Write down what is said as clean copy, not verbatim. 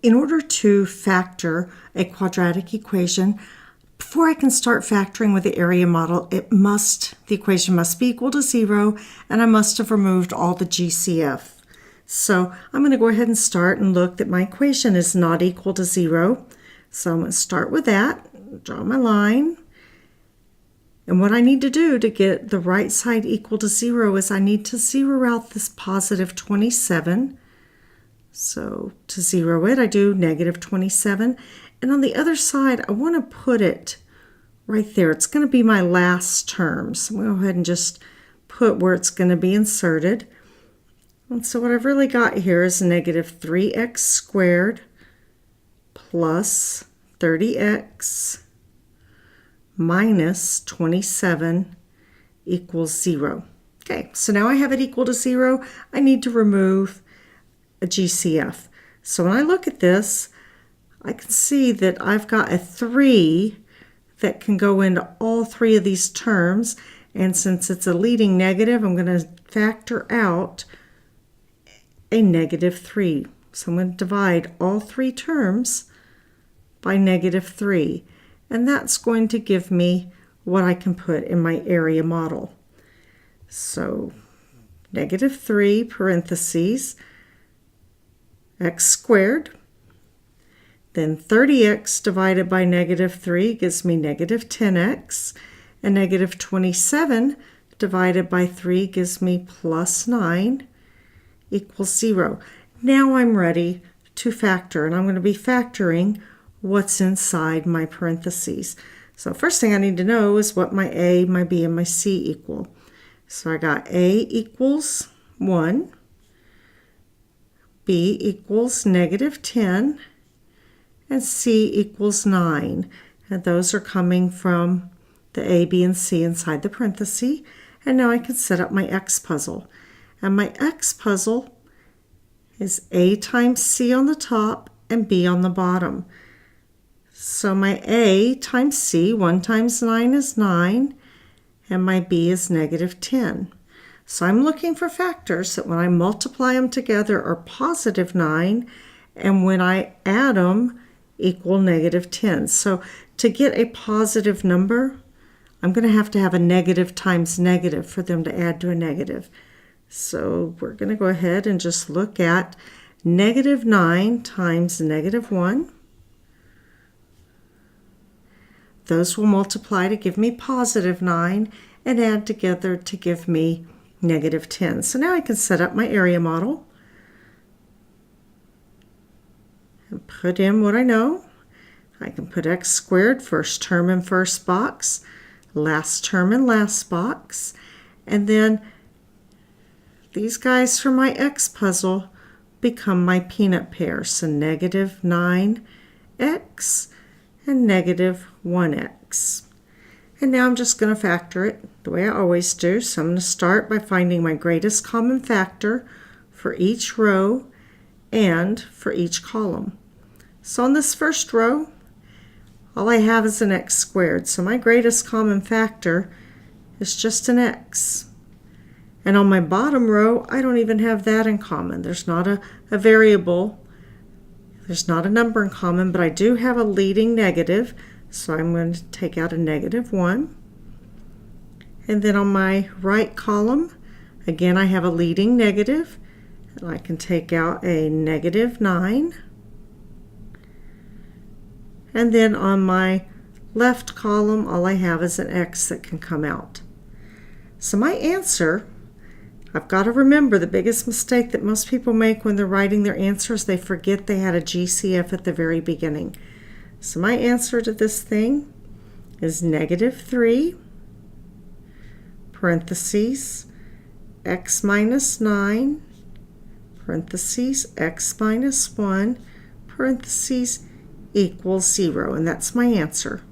In order to factor a quadratic equation, before I can start factoring with the area model, the equation must be equal to 0, and I must have removed all the GCF. So I'm going to go ahead and start and look that my equation is not equal to 0. So I'm going to start with that, draw my line. And what I need to do to get the right side equal to 0 is I need to zero out this positive 27. So to zero it, I do negative 27. And on the other side, I want to put it right there. It's going to be my last term. So I'm going to go ahead and just put where it's going to be inserted. And so what I've really got here is negative 3x squared plus 30x minus 27 equals 0. Okay, so now I have it equal to 0. I need to remove a GCF. So when I look at this, I can see that I've got a 3 that can go into all three of these terms, and since it's a leading negative, I'm going to factor out a negative 3. So I'm going to divide all three terms by negative 3, and that's going to give me what I can put in my area model. So negative 3 parentheses x squared, then 30x divided by negative 3 gives me negative 10x, and negative 27 divided by 3 gives me plus 9 equals 0. Now I'm ready to factor, and I'm going to be factoring what's inside my parentheses. So first thing I need to know is what my A, my B, and my C equal. So I got A equals 1, B equals negative 10, and C equals 9. And those are coming from the A, B, and C inside the parenthesis. And now I can set up my X puzzle. And my X puzzle is A times C on the top and B on the bottom. So my A times C, 1 times 9 is 9, and my B is negative 10. So I'm looking for factors that when I multiply them together are positive 9, and when I add them equal negative 10. So to get a positive number, I'm going to have a negative times negative for them to add to a negative. So we're going to go ahead and just look at negative 9 times negative 1. Those will multiply to give me positive 9 and add together to give me negative 10. So now I can set up my area model and put in what I know. I can put x squared, first term in first box, last term in last box, and then these guys for my x puzzle become my peanut pair. So negative 9x and negative 1x. And now I'm just going to factor it the way I always do. So I'm going to start by finding my greatest common factor for each row and for each column. So on this first row, all I have is an x squared. So my greatest common factor is just an x. And on my bottom row, I don't even have that in common. There's not a variable. There's not a number in common, but I do have a leading negative. So I'm going to take out a negative 1. And then on my right column, again, I have a leading negative. And I can take out a negative 9. And then on my left column, all I have is an x that can come out. So my answer, I've got to remember the biggest mistake that most people make when they're writing their answers, they forget they had a GCF at the very beginning. So my answer to this thing is negative 3, parentheses, x minus 9, parentheses, x minus 1, parentheses, equals 0. And that's my answer.